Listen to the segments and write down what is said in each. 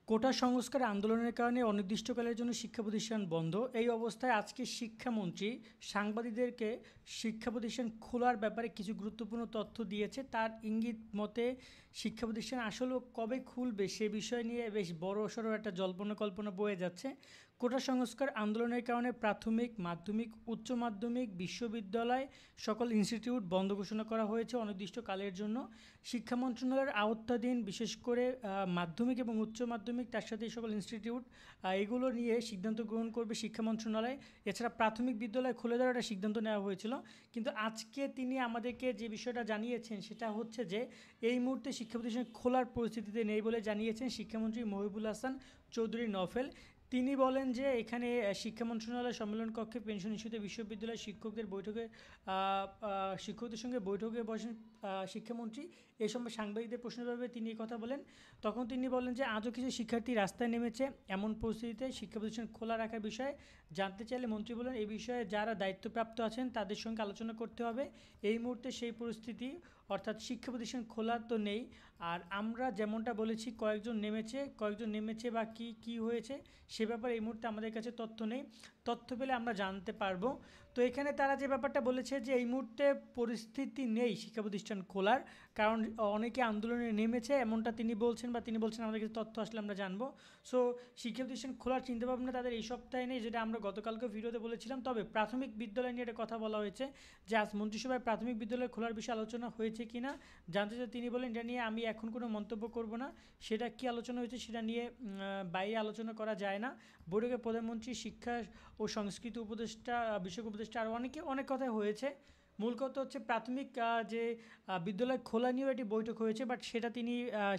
কোটা সংস্কার আন্দোলনের কারণে অনির্দিষ্টকালের জন্য শিক্ষা প্রতিষ্ঠান বন্ধ। এই অবস্থায় আজকে শিক্ষামন্ত্রী সাংবাদিকদেরকে শিক্ষা প্রতিষ্ঠান খোলার ব্যাপারে কিছু গুরুত্বপূর্ণ তথ্য দিয়েছে। তার ইঙ্গিত মতে শিক্ষা প্রতিষ্ঠান আসলেও কবে খুলবে সে বিষয় নিয়ে বেশ বড়সড় একটা জল্পনা কল্পনা বয়ে যাচ্ছে। কোটা সংস্কার আন্দোলনের কারণে প্রাথমিক, মাধ্যমিক, উচ্চ মাধ্যমিক, বিশ্ববিদ্যালয় সকল ইনস্টিটিউট বন্ধ ঘোষণা করা হয়েছে অনির্দিষ্টকালের জন্য। শিক্ষা মন্ত্রণালয়ের আওতাধীন বিশেষ করে মাধ্যমিক এবং উচ্চ মাধ্যমিক, তার সাথে এই সকল ইনস্টিটিউট এগুলো নিয়ে সিদ্ধান্ত গ্রহণ করবে শিক্ষা মন্ত্রণালয়। এছাড়া প্রাথমিক বিদ্যালয় খুলে দেওয়ার একটা সিদ্ধান্ত নেওয়া হয়েছিল, কিন্তু আজকে তিনি আমাদেরকে যে বিষয়টা জানিয়েছেন সেটা হচ্ছে যে এই মুহূর্তে শিক্ষা প্রতিষ্ঠান খোলার পরিস্থিতিতে নেই বলে জানিয়েছেন শিক্ষামন্ত্রী মহিবুল হাসান চৌধুরী নফেল। তিনি বলেন যে এখানে শিক্ষা মন্ত্রণালয় সম্মেলন কক্ষে পেনশন ইস্যুতে বিশ্ববিদ্যালয় শিক্ষকদের বৈঠকে শিক্ষকদের সঙ্গে বৈঠকে বসেন শিক্ষামন্ত্রী। এ সময় সাংবাদিকদের প্রশ্নের জবাবে তিনি কথা বলেন। তখন তিনি বলেন যে আজও কিছু শিক্ষার্থী রাস্তায় নেমেছে, এমন পরিস্থিতিতে শিক্ষা প্রতিষ্ঠান খোলা রাখার বিষয়ে জানতে চাইলে মন্ত্রী বলেন এই বিষয়ে যারা দায়িত্বপ্রাপ্ত আছেন তাদের সঙ্গে আলোচনা করতে হবে। এই মুহূর্তে সেই পরিস্থিতি, অর্থাৎ শিক্ষা প্রতিষ্ঠান খোলা তো নেই। আর আমরা যেমনটা বলেছি কয়েকজন নেমেছে বা কি হয়েছে সে ব্যাপারে এই মুহূর্তে আমাদের কাছে তথ্য নেই। তথ্য পেলে আমরা জানতে পারবো। তো এখানে তারা যে ব্যাপারটা বলেছে যে এই মুহূর্তে পরিস্থিতি নেই শিক্ষা প্রতিষ্ঠান খোলার, কারণ অনেকে আন্দোলনে নেমেছে এমনটা তিনি বলছেন, বা তিনি বলছেন আমাদের কাছে তথ্য আসলে আমরা জানবো। সো শিক্ষা প্রতিষ্ঠান খোলার চিন্তাভাবনা তাদের এই সপ্তাহে নেই, যেটা আমরা গতকালকে ভিডিওতে বলেছিলাম। তবে প্রাথমিক বিদ্যালয় নিয়ে একটা কথা বলা হয়েছে যে আজ মন্ত্রিসভায় প্রাথমিক বিদ্যালয় খোলার বিষয়ে আলোচনা হয়েছে কি না জানতে চাই। তিনি বলেন এটা নিয়ে আমি এখন কোনো মন্তব্য করব না, সেটা কি আলোচনা হয়েছে সেটা নিয়ে বাইরে আলোচনা করা যায় না। বৈঠকে প্রধানমন্ত্রী, শিক্ষা ও সংস্কৃতি উপদেষ্টা, বিষয়ক উপদেষ্টা আরও অনেক কথাই হয়েছে। মূল কথা হচ্ছে প্রাথমিক যে বিদ্যালয় খোলা নিয়েও একটি বৈঠক হয়েছে, বাট সেটা তিনি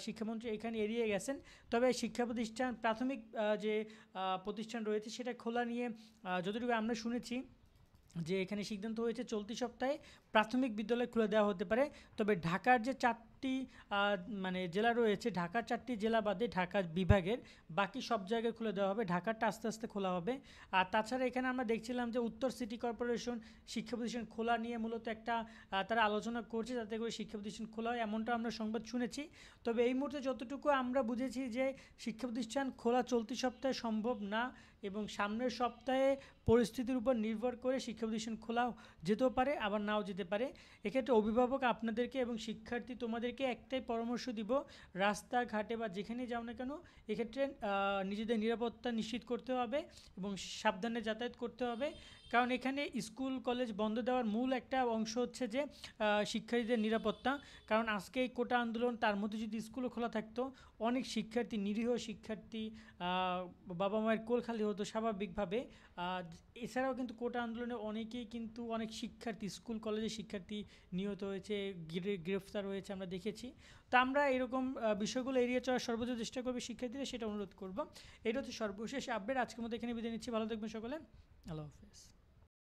শিক্ষামন্ত্রী এখানে এড়িয়ে গেছেন। তবে শিক্ষা প্রতিষ্ঠান প্রাথমিক যে প্রতিষ্ঠান রয়েছে সেটা খোলা নিয়ে যতটুকু আমরা শুনেছি যে এখানে সিদ্ধান্ত হয়েছে চলতি সপ্তাহে প্রাথমিক বিদ্যালয় খুলে দেওয়া হতে পারে। তবে ঢাকার যে চারটি মানে জেলা রয়েছে, ঢাকার চারটি জেলা বাদে ঢাকা বিভাগের বাকি সব জায়গায় খুলে দেওয়া হবে। ঢাকারটা আস্তে আস্তে খোলা হবে। আর তাছাড়া এখানে আমরা দেখছিলাম যে উত্তর সিটি কর্পোরেশন শিক্ষা প্রতিষ্ঠান খোলা নিয়ে মূলত একটা তারা আলোচনা করছে যাতে করে শিক্ষা প্রতিষ্ঠান খোলা হয়, এমনটা আমরা সংবাদ শুনেছি। তবে এই মুহূর্তে যতটুকু আমরা বুঝেছি যে শিক্ষা প্রতিষ্ঠান খোলা চলতি সপ্তাহে সম্ভব না, এবং সামনের সপ্তাহে পরিস্থিতির উপর নির্ভর করে শিক্ষা প্রতিষ্ঠান খোলা যেতেও পারে, আবার নাও যেতে পারে। এক্ষেত্রে অভিভাবক আপনাদেরকে এবং শিক্ষার্থী তোমাদেরকে একটাই পরামর্শ দিব, রাস্তাঘাটে বা যেখানে যাও না কেন এক্ষেত্রে নিজেদের নিরাপত্তা নিশ্চিত করতে হবে এবং সাবধানে যাতায়াত করতে হবে। কারণ এখানে স্কুল কলেজ বন্ধ দেওয়ার মূল একটা অংশ হচ্ছে যে শিক্ষার্থীদের নিরাপত্তা। কারণ আজকে এই কোটা আন্দোলন, তার মধ্যে যদি স্কুলও খোলা থাকতো অনেক শিক্ষার্থী, নিরীহ শিক্ষার্থী, বাবা মায়ের কোল খালি হতো স্বাভাবিকভাবে। এছাড়াও কিন্তু কোটা আন্দোলনে অনেকেই কিন্তু অনেক শিক্ষার্থী, স্কুল কলেজের শিক্ষার্থী নিহত হয়েছে, গ্রেফতার হয়েছে আমরা দেখেছি। তো আমরা এরকম বিষয়গুলো এড়িয়ে চলার সর্বোচ্চ চেষ্টা করবে শিক্ষার্থীরা, সেটা অনুরোধ করব। এটা হচ্ছে সর্বশেষ আপডেট। আজকের মধ্যে এখানে বিদায় নিচ্ছি। ভালো থাকবেন সকলে। আল্লাহ হাফেজ।